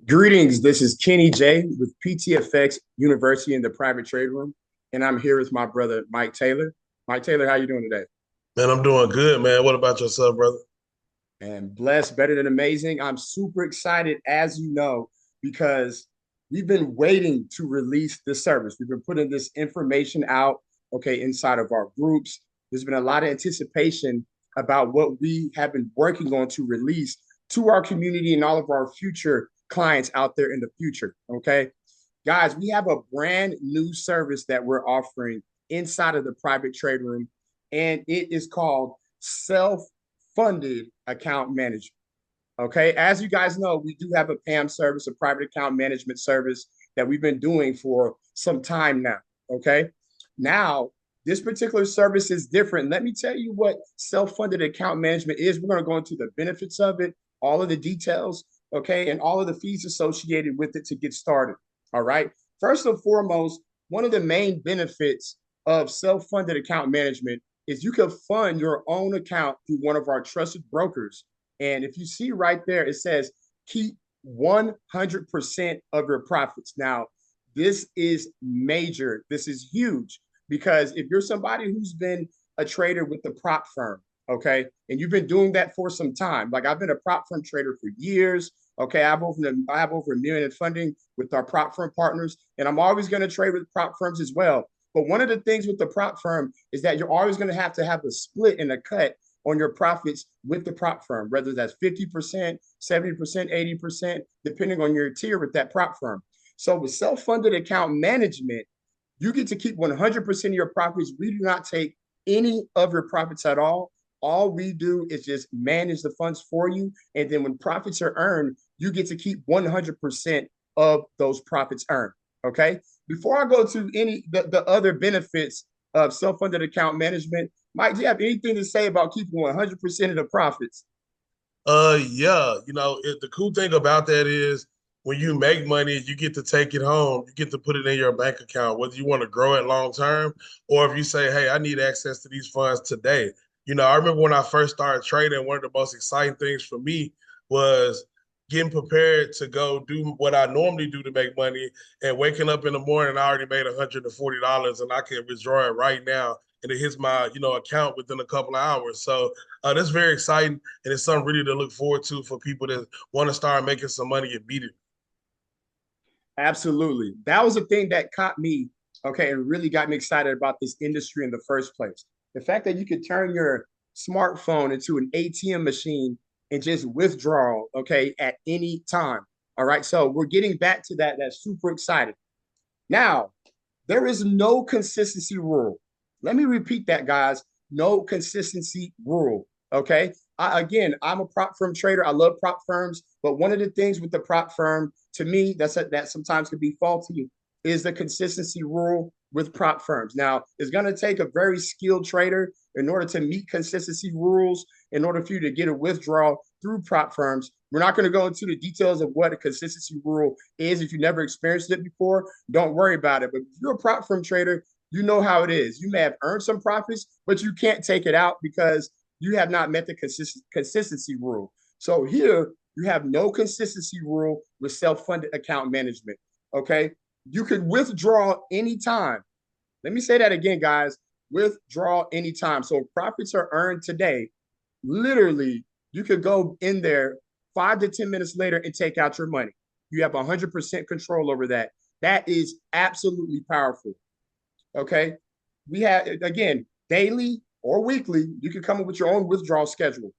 Greetings. This is Kenny J with PTFX University in the private trade room, and I'm here with my brother Mike Taylor. Mike Taylor, how you doing today? Man, I'm doing good, man. What about yourself, brother? And blessed, better than amazing. I'm super excited, as you know, because we've been waiting to release this service. We've been putting this information out, okay, inside of our groups. There's been a lot of anticipation about what we have been working on to release to our community and all of our future clients out there in the future, okay? Guys, we have a brand new service that we're offering inside of the private trade room, and it is called self-funded account management. Okay, as you guys know, we do have a PAM service, a private account management service that we've been doing for some time now. Okay, now this particular service is different. Let me tell you what self-funded account management is. We're going to go into the benefits of it, all of the details, okay, and all of the fees associated with it to get started. All right. First and foremost, one of the main benefits of self-funded account management is you can fund your own account through one of our trusted brokers. And if you see right there, it says keep 100% of your profits. Now, this is major. This is huge because if you're somebody who's been a trader with the prop firm, okay, and you've been doing that for some time, like I've been a prop firm trader for years. Okay, I have over $1 million in funding with our prop firm partners, and I'm always going to trade with prop firms as well. But one of the things with the prop firm is that you're always going to have a split and a cut on your profits with the prop firm, whether that's 50%, 70%, 80%, depending on your tier with that prop firm. So with self-funded account management, you get to keep 100% of your profits. We do not take any of your profits at all. All we do is just manage the funds for you. And then when profits are earned, you get to keep 100% of those profits earned. Okay. Before I go to the other benefits of self-funded account management, Mike, do you have anything to say about keeping 100% of the profits? Yeah, the cool thing about that is when you make money, you get to take it home. You get to put it in your bank account, whether you want to grow it long term or if you say, hey, I need access to these funds today. I remember when I first started trading, one of the most exciting things for me was getting prepared to go do what I normally do to make money and waking up in the morning, I already made $140 and I can withdraw it right now and it hits my, account within a couple of hours. So that's very exciting, and it's something really to look forward to for people that want to start making some money immediately. Absolutely. That was the thing that caught me, okay, and really got me excited about this industry in the first place. The fact that you could turn your smartphone into an ATM machine and just withdraw, okay, at any time. All right. So we're getting back to that. That's super exciting. Now, there is no consistency rule. Let me repeat that, guys. No consistency rule. Okay. Again, I'm a prop firm trader. I love prop firms, but one of the things with the prop firm, to me, that sometimes can be faulty, is the consistency rule with prop firms. Now, it's going to take a very skilled trader in order to meet consistency rules, in order for you to get a withdrawal through prop firms. We're not going to go into the details of what a consistency rule is. If you never experienced it before, don't worry about it. But if you're a prop firm trader, you know how it is. You may have earned some profits, but you can't take it out because you have not met the consistency rule. So here you have no consistency rule with self-funded account management. Okay. You could withdraw anytime. Let me say that again, guys. Withdraw anytime. So if profits are earned today, literally, you could go in there 5 to 10 minutes later and take out your money. You have 100% control over that. That is absolutely powerful. Okay. We have, again, daily or weekly, you can come up with your own withdrawal schedule.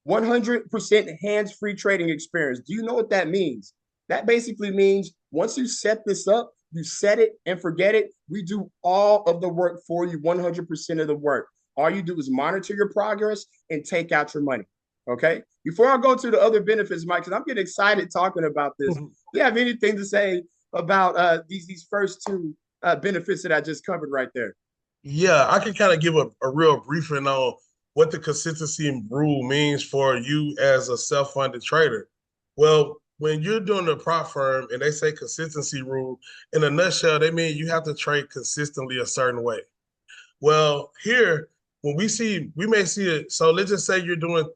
100% hands-free trading experience. Do you know what that means? That basically means once you set this up, you set it and forget it. We do all of the work for you, 100% of the work. All you do is monitor your progress and take out your money. Okay. Before I go to the other benefits, Mike, because I'm getting excited talking about this. Do you have anything to say about these first two benefits that I just covered right there? Yeah, I can kind of give a real briefing on what the consistency rule means for you as a self-funded trader. Well, when you're doing a prop firm and they say consistency rule, in a nutshell, they mean you have to trade consistently a certain way. Well, here, when we may see it. So let's just say you're doing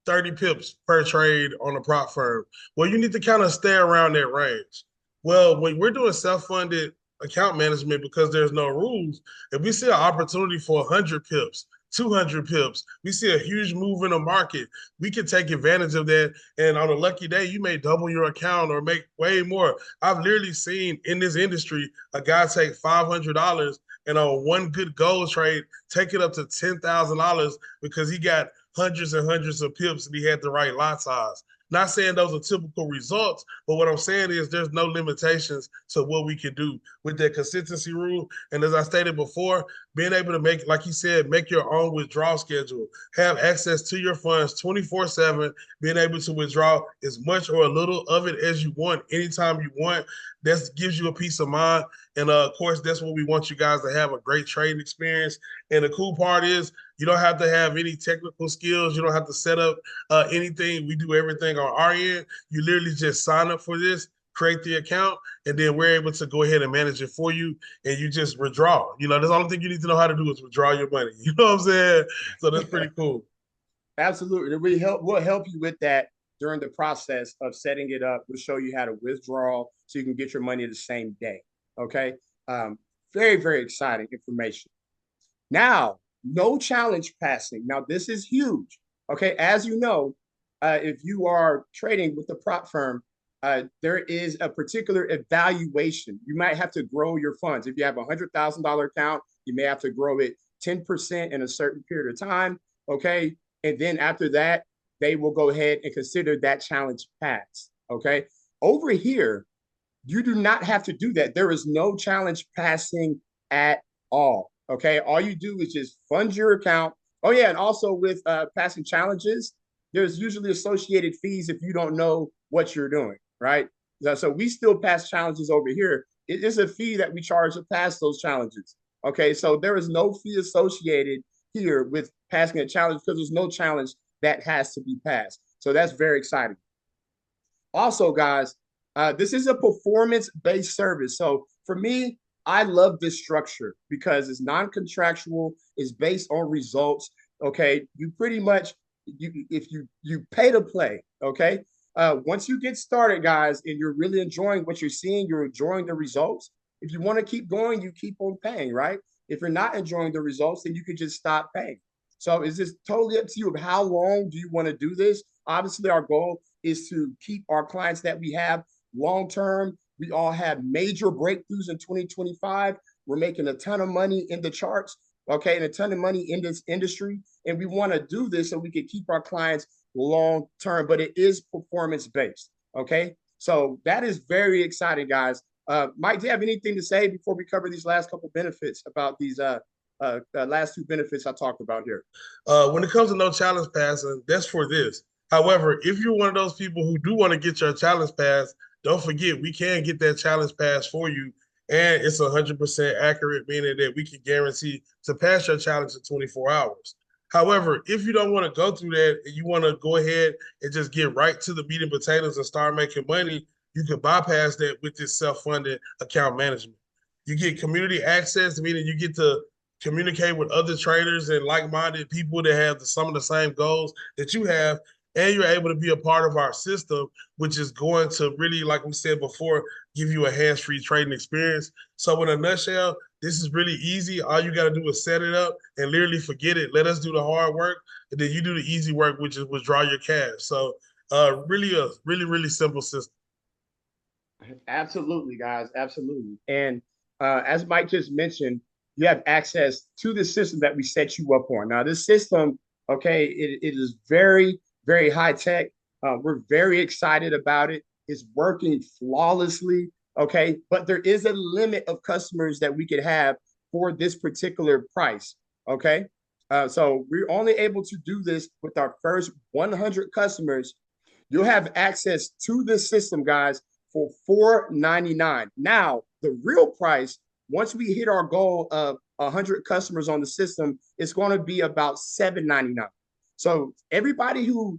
30 pips per trade on a prop firm. Well, you need to kind of stay around that range. Well, when we're doing self-funded account management because there's no rules, if we see an opportunity for 100 pips, 200 pips, we see a huge move in the market, we can take advantage of that. And on a lucky day, you may double your account or make way more. I've literally seen in this industry a guy take $500 and on one good gold trade, take it up to $10,000 because he got hundreds and hundreds of pips and he had the right lot size. Not saying those are typical results, but what I'm saying is there's no limitations to what we can do with that consistency rule. And as I stated before, being able to make, like you said, make your own withdrawal schedule, have access to your funds 24/7, being able to withdraw as much or a little of it as you want, anytime you want. That gives you a peace of mind. And of course, that's what we want you guys to have, a great trading experience. And the cool part is you don't have to have any technical skills. You don't have to set up anything. We do everything on our end. You literally just sign up for this, create the account, and then we're able to go ahead and manage it for you. And you just withdraw. That's the only thing you need to know how to do is withdraw your money. You know what I'm saying? So that's pretty cool. Absolutely. We'll help you with that during the process of setting it up. We'll show you how to withdraw so you can get your money the same day. Okay. Very, very exciting information. Now, no challenge passing. Now, this is huge. Okay. As you know, if you are trading with a prop firm, there is a particular evaluation. You might have to grow your funds. If you have a $100,000 account, you may have to grow it 10% in a certain period of time. Okay. And then after that, they will go ahead and consider that challenge passed. Okay. Over here, you do not have to do that. There is no challenge passing at all. Okay. All you do is just fund your account. Oh, yeah. And also with passing challenges, there's usually associated fees if you don't know what you're doing. Right. So we still pass challenges over here. It is a fee that we charge to pass those challenges. Okay. So there is no fee associated here with passing a challenge because there's no challenge that has to be passed. So that's very exciting. Also, guys, this is a performance-based service. So for me, I love this structure because it's non-contractual, it's based on results. Okay, you pretty much if you pay to play. Okay, once you get started, guys, and you're really enjoying what you're seeing, you're enjoying the results. If you want to keep going, you keep on paying, right? If you're not enjoying the results, then you can just stop paying. So it's just totally up to you of how long do you want to do this. Obviously, our goal is to keep our clients that we have long term. We all had major breakthroughs in 2025. We're making a ton of money in the charts, okay, and a ton of money in this industry. And we want to do this so we can keep our clients long term, but it is performance based, okay? So that is very exciting, guys. Mike, do you have anything to say before we cover these last couple benefits about these last two benefits I talked about here? When it comes to no challenge passing, that's for this. However, if you're one of those people who do want to get your challenge pass, don't forget we can get that challenge pass for you, and it's 100% accurate, meaning that we can guarantee to pass your challenge in 24 hours. However, if you don't want to go through that and you want to go ahead and just get right to the meat and potatoes and start making money, you can bypass that with this self-funded account management. You get community access, meaning you get to communicate with other traders and like-minded people that have some of the same goals that you have, and you're able to be a part of our system, which is going to really, like we said before, give you a hands-free trading experience. So in a nutshell, this is really easy. All you got to do is set it up and literally forget it. Let us do the hard work, and then you do the easy work, which is withdraw your cash. So really a really simple system. Absolutely, guys. Absolutely. And as Mike just mentioned, you have access to the system that we set you up on. Now, this system, okay, it is very, very high tech. We're very excited about it. It's working flawlessly, okay? But there is a limit of customers that we could have for this particular price, okay? So we're only able to do this with our first 100 customers. You'll have access to this system, guys, for $4.99. Now, the real price, once we hit our goal of 100 customers on the system, it's going to be about $7.99. So everybody who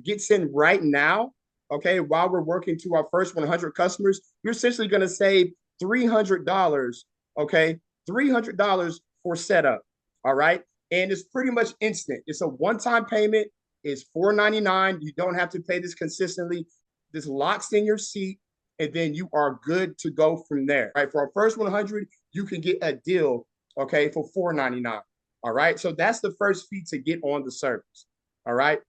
gets in right now, okay, while we're working to our first 100 customers, you're essentially going to save $300, okay, $300 for setup, all right? And it's pretty much instant. It's a one-time payment. is $4.99. You don't have to pay this consistently. This locks in your seat, and then you are good to go from there. Right? For our first 100, you can get a deal, okay, for $4.99. All right. So that's the first fee to get on the service. All right.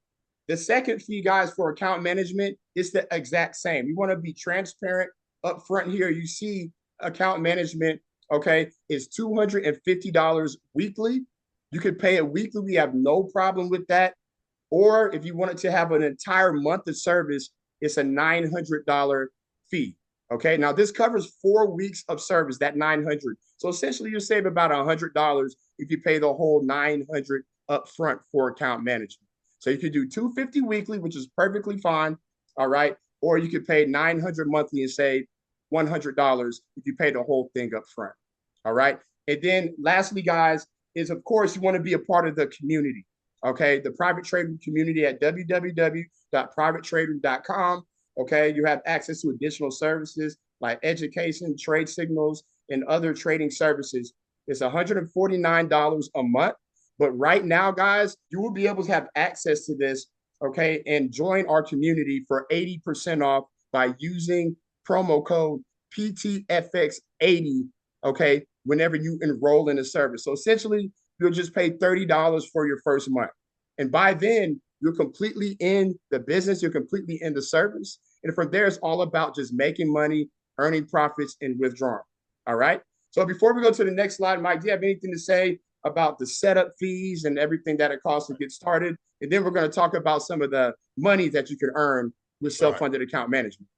The second fee, guys, for account management is the exact same. You want to be transparent up front here. You see account management, okay, is $250 weekly. You could pay it weekly. We have no problem with that. Or if you wanted to have an entire month of service, it's a $900 fee. Okay, now this covers 4 weeks of service, that 900. So essentially, you save about $100 if you pay the whole 900 up front for account management. So you could do 250 weekly, which is perfectly fine. All right, or you could pay 900 monthly and save $100 if you pay the whole thing up front. All right, and then lastly, guys, is of course you want to be a part of the community. Okay, the private trading community at www.privatetrading.com. Okay, you have access to additional services like education, trade signals, and other trading services. It's $149 a month. But right now, guys, you will be able to have access to this, okay, and join our community for 80% off by using promo code PTFX80, okay, whenever you enroll in the service. So essentially, you'll just pay $30 for your first month. And by then, you're completely in the business, you're completely in the service. And from there, it's all about just making money, earning profits, and withdrawing. All right. So before we go to the next slide, Mike, do you have anything to say about the setup fees and everything that it costs to get started? And then we're going to talk about some of the money that you can earn with self-funded account management.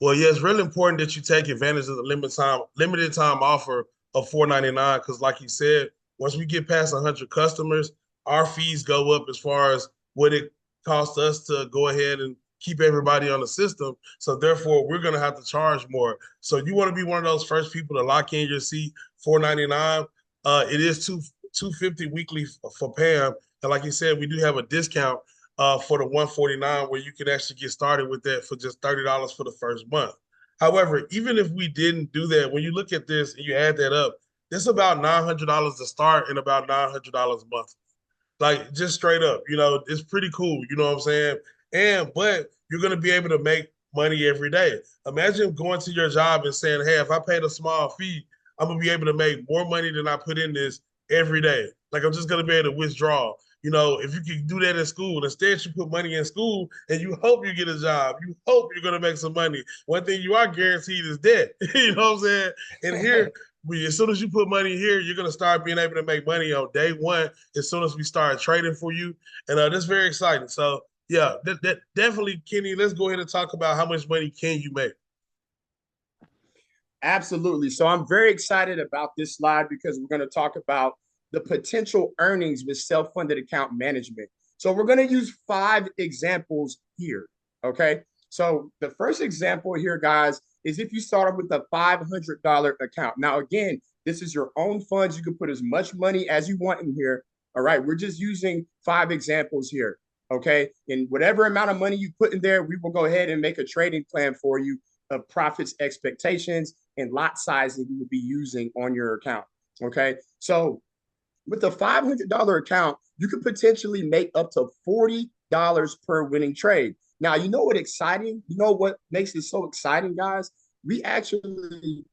Well, yeah, it's really important that you take advantage of the limited time offer of $4.99 because, like you said, once we get past 100 customers, our fees go up as far as what it costs us to go ahead and keep everybody on the system. So therefore, we're going to have to charge more. So you want to be one of those first people to lock in your seat, $4.99. It is $250 weekly for Pam. And like you said, we do have a discount for the $149 where you can actually get started with that for just $30 for the first month. However, even if we didn't do that, when you look at this and you add that up, it's about $900 to start and about $900 a month. Like just straight up, it's pretty cool. You know what I'm saying? But you're going to be able to make money every day. Imagine going to your job and saying, hey, if I paid a small fee, I'm going to be able to make more money than I put in this every day. Like I'm just going to be able to withdraw. If you can do that in school, instead you put money in school and you hope you get a job. You hope you're going to make some money. One thing you are guaranteed is debt. You know what I'm saying? And here, as soon as you put money here, you're going to start being able to make money on day one as soon as we start trading for you. And that's very exciting. So, yeah, that definitely, Kenny, let's go ahead and talk about how much money can you make. Absolutely. So I'm very excited about this slide because we're going to talk about the potential earnings with self-funded account management. So we're going to use 5 examples here, okay? So the first example here, guys, is if you start off with a $500 account. Now, again, this is your own funds. You can put as much money as you want in here, all right? We're just using 5 examples here, okay? And whatever amount of money you put in there, we will go ahead and make a trading plan for you of profits, expectations, and lot sizing you will be using on your account, okay? So with a $500 account, you could potentially make up to $40 per winning trade. Now, you know what exciting? You know what makes it so exciting, guys? We actually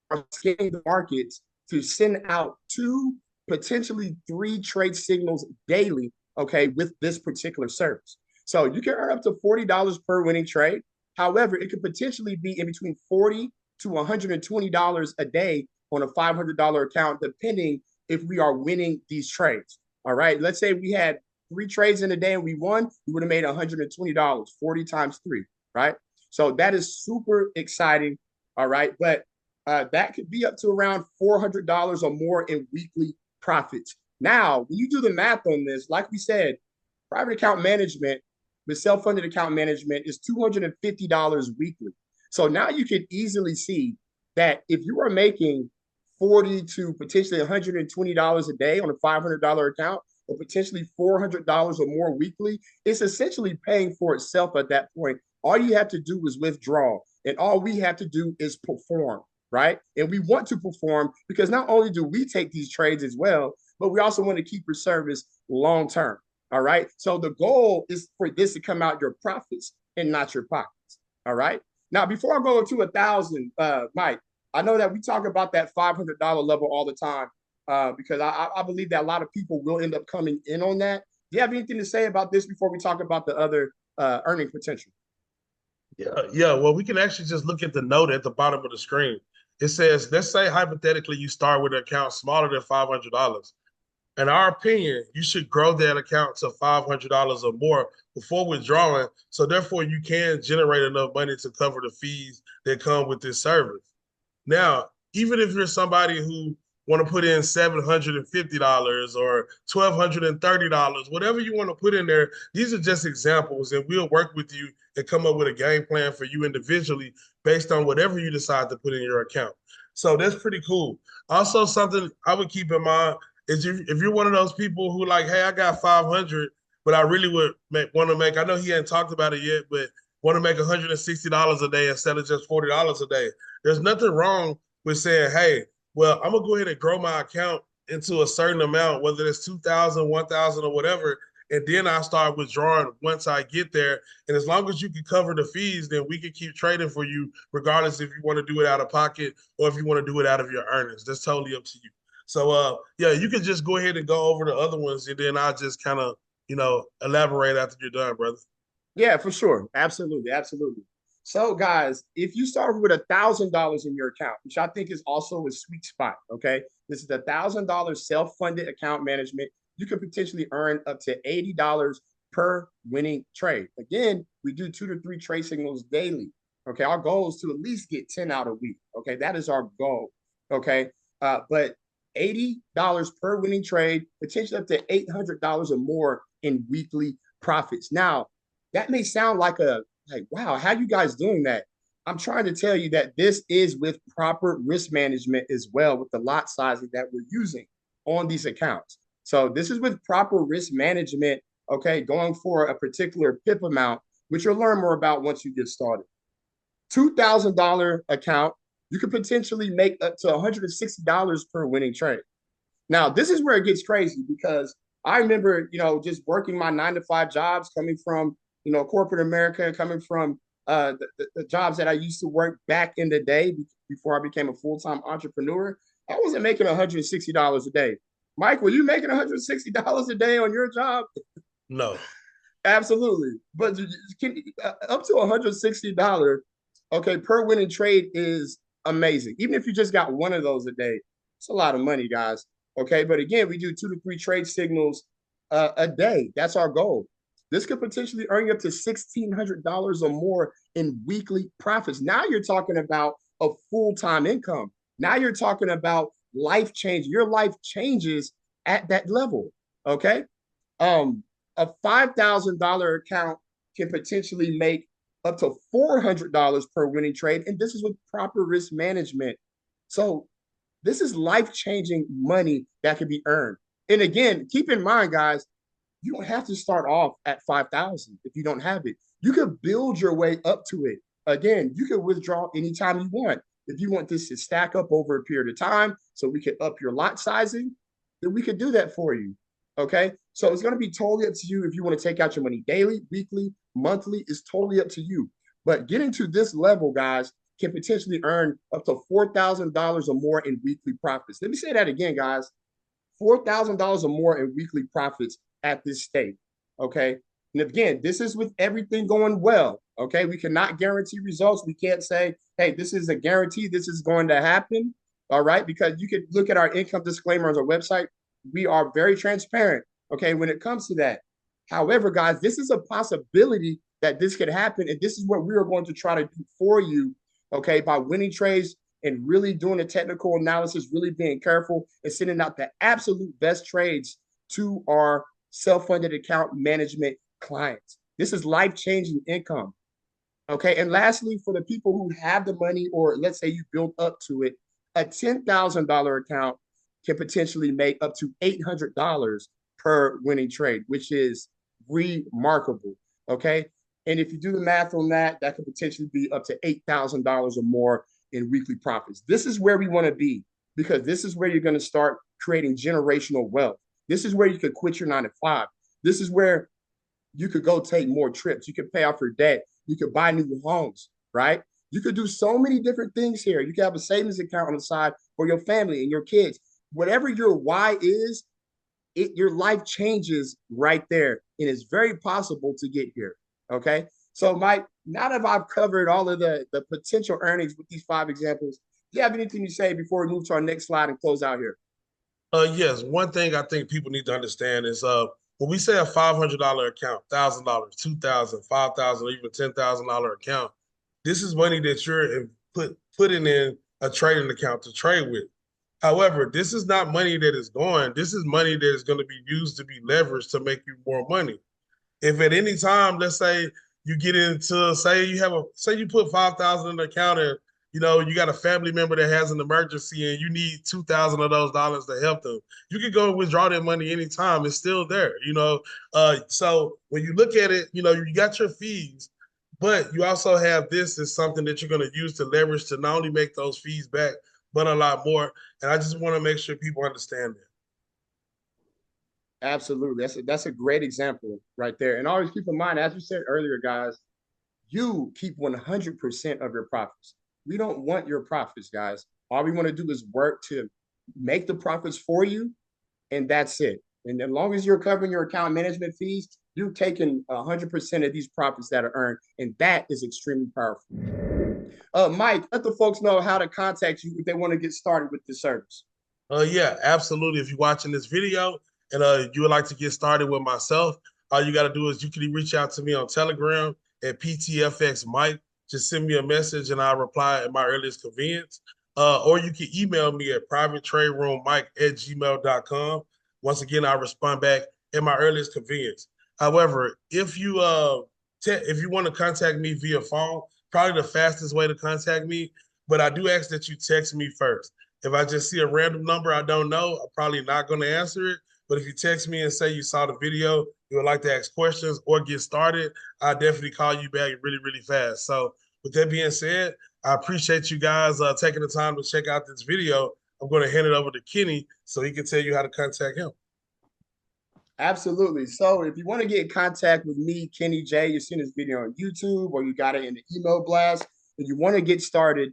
are scanning the markets to send out 2, potentially 3 trade signals daily, okay, with this particular service. So you can earn up to $40 per winning trade. However, it could potentially be in between $40 to $120 a day on a $500 account, depending if we are winning these trades. All right. Let's say we had 3 trades in a day and we won, we would have made $120, 40 times 3, right? So that is super exciting. All right. But that could be up to around $400 or more in weekly profits. Now, when you do the math on this, like we said, private account management with self-funded account management is $250 weekly. So now you can easily see that if you are making $40 to potentially $120 a day on a $500 account, or potentially $400 or more weekly, it's essentially paying for itself at that point. All you have to do is withdraw, and all we have to do is perform, right? And we want to perform because not only do we take these trades as well, but we also want to keep your service long term. All right. So the goal is for this to come out your profits and not your pockets. All right. Now, before I go to 1,000, Mike, I know that we talk about that $500 level all the time because I believe that a lot of people will end up coming in on that. Do you have anything to say about this before we talk about the other earning potential? Yeah. Well, we can actually just look at the note at the bottom of the screen. It says, let's say hypothetically you start with an account smaller than $500. In our opinion, you should grow that account to $500 or more before withdrawing. So therefore, you can generate enough money to cover the fees that come with this service. Now, even if you're somebody who want to put in $750 or $1,230, whatever you want to put in there, these are just examples, and we'll work with you and come up with a game plan for you individually based on whatever you decide to put in your account. So that's pretty cool. Also, something I would keep in mind is if you're one of those people who like, hey, I got 500, but I really would want to make. I know he ain't talked about it yet, but want to make $160 a day instead of just $40 a day. There's nothing wrong with saying, hey, well, I'm gonna go ahead and grow my account into a certain amount, whether it's 2,000, 1,000, or whatever, and then I start withdrawing once I get there. And as long as you can cover the fees, then we can keep trading for you, regardless if you want to do it out of pocket or if you want to do it out of your earnings. That's totally up to you. So, yeah, you can just go ahead and go over the other ones, and then I'll just kind of, elaborate after you're done, brother. Yeah, for sure. Absolutely. Absolutely. So, guys, if you start with $1,000 in your account, which I think is also a sweet spot, okay, this is $1,000 self-funded account management. You could potentially earn up to $80 per winning trade. Again, we do 2 to 3 trade signals daily. Okay, our goal is to at least get 10 out a week. Okay, that is our goal. Okay, but $80 per winning trade, potentially up to $800 or more in weekly profits. Now, that may sound like, wow, how you guys doing that? I'm trying to tell you that this is with proper risk management as well, with the lot sizing that we're using on these accounts. So this is with proper risk management, okay, going for a particular PIP amount, which you'll learn more about once you get started. $2,000 account, you could potentially make up to $160 per winning trade. Now, this is where it gets crazy because I remember, just working my 9 to 5 jobs, coming from, corporate America, coming from the jobs that I used to work back in the day before I became a full-time entrepreneur. I wasn't making $160 a day. Mike, were you making $160 a day on your job? No. Absolutely. But up to $160, okay, per winning trade is amazing. Even if you just got one of those a day, it's a lot of money, guys. Okay, but again, we do 2 to 3 trade signals a day. That's our goal. This could potentially earn you up to $1,600 or more in weekly profits. Now you're talking about a full-time income. Now you're talking about life change. Your life changes at that level. Okay. A $5,000 account can potentially make up to $400 per winning trade. And this is with proper risk management. So this is life-changing money that can be earned. And again, keep in mind, guys, you don't have to start off at 5,000 if you don't have it. You could build your way up to it. Again, you can withdraw anytime you want. If you want this to stack up over a period of time so we could up your lot sizing, then we could do that for you. Okay. So it's going to be totally up to you if you want to take out your money daily, weekly, monthly. It's totally up to you. But getting to this level, guys, can potentially earn up to $4,000 or more in weekly profits. Let me say that again, guys. $4,000 or more in weekly profits at this state. Okay. And again, this is with everything going well. Okay. We cannot guarantee results. We can't say, hey, this is a guarantee. This is going to happen. All right. Because you could look at our income disclaimer on our website. We are very transparent. Okay. When it comes to that. However, guys, this is a possibility that this could happen. And this is what we are going to try to do for you. Okay. By winning trades and really doing a technical analysis, really being careful and sending out the absolute best trades to our self-funded account management clients. This is life-changing income. Okay. And lastly, for the people who have the money, or let's say you built up to it, a $10,000 account can potentially make up to $800 per winning trade, which is remarkable. Okay. And if you do the math on that, that could potentially be up to $8,000 or more in weekly profits. This is where we want to be, because this is where you're going to start creating generational wealth. This is where you could quit your 9 to 5. This is where you could go take more trips. You could pay off your debt. You could buy new homes, right? You could do so many different things here. You could have a savings account on the side for your family and your kids. Whatever your why is, your life changes right there. And it's very possible to get here. Okay. So, Mike, now that I've covered all of the potential earnings with these 5 examples, do you have anything to say before we move to our next slide and close out here? Yes, one thing I think people need to understand is when we say a $500 account, $1,000, 2,000, 5,000, or even $10,000 account, this is money that you're putting in a trading account to trade with. However, this is not money that is going. This is money that is going to be used to be leveraged to make you more money. If at any time, let's say you get into, say you put 5,000 in the account and you got a family member that has an emergency and you need 2,000 of those dollars to help them, you can go and withdraw that money anytime. It's still there. So when you look at it, you got your fees, but you also have this as something that you're going to use to leverage to not only make those fees back, but a lot more. And I just want to make sure people understand that. Absolutely. That's a great example right there. And always keep in mind, as you said earlier, guys, you keep 100% of your profits. We don't want your profits, guys. All we want to do is work to make the profits for you, and that's it. And as long as you're covering your account management fees, you're taking 100% of these profits that are earned, and that is extremely powerful. Mike, let the folks know how to contact you if they want to get started with this service. Yeah, absolutely. If you're watching this video and you would like to get started with myself, all you got to do is you can reach out to me on Telegram at PTFX Mike. Just send me a message and I'll reply at my earliest convenience. Or you can email me at privatetraderoommike@gmail.com. Once again, I'll respond back at my earliest convenience. However, if you want to contact me via phone, probably the fastest way to contact me, but I do ask that you text me first. If I just see a random number I don't know, I'm probably not going to answer it. But if you text me and say you saw the video, you would like to ask questions or get started, I'll definitely call you back really, really fast. So with that being said, I appreciate you guys taking the time to check out this video. I'm going to hand it over to Kenny so he can tell you how to contact him. Absolutely. So if you want to get in contact with me, Kenny J, you've seen this video on YouTube or you got it in the email blast, and you want to get started,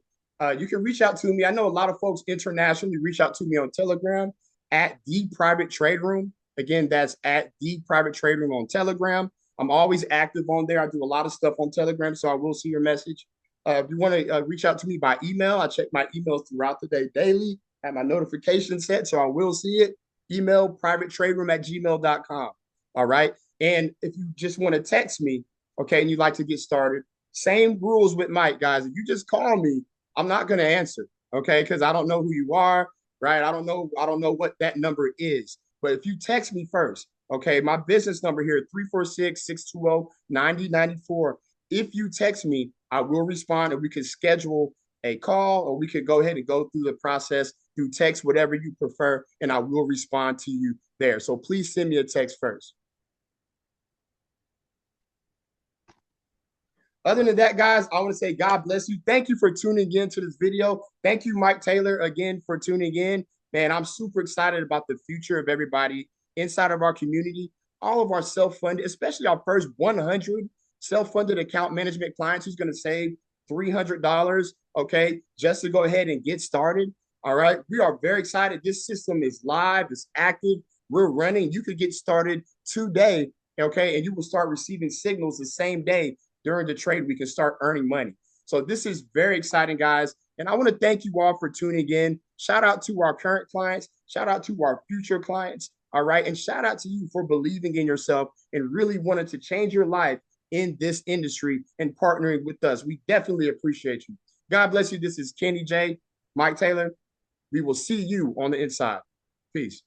you can reach out to me. I know a lot of folks internationally reach out to me on Telegram at The Private Trade Room. Again, that's at The Private Trade Room on Telegram. I'm always active on there. I do a lot of stuff on Telegram, so I will see your message. If you want to reach out to me by email, I check my emails throughout the day daily, have my notifications set, so I will see it. Email privatetraderoom@gmail.com. All right. And if you just want to text me, okay, and you'd like to get started, same rules with Mike, guys. If you just call me, I'm not going to answer, okay, because I don't know who you are, right? I don't know what that number is. But if you text me first, okay, my business number here, 346-620-9094. If you text me, I will respond and we can schedule a call or we could go ahead and go through the process through text, whatever you prefer, and I will respond to you there. So please send me a text first. Other than that, guys, I want to say God bless you. Thank you for tuning in to this video. Thank you, Mike Taylor, again for tuning in. Man, I'm super excited about the future of everybody inside of our community, all of our self-funded, especially our first 100 self-funded account management clients who's going to save $300, okay, just to go ahead and get started. All right. We are very excited. This system is live, it's active. We're running. You could get started today, okay, and you will start receiving signals the same day during the trade. We can start earning money. So this is very exciting, guys. And I want to thank you all for tuning in. Shout out to our current clients. Shout out to our future clients. All right. And shout out to you for believing in yourself and really wanting to change your life in this industry and partnering with us. We definitely appreciate you. God bless you. This is Kenny J, Mike Taylor. We will see you on the inside. Peace.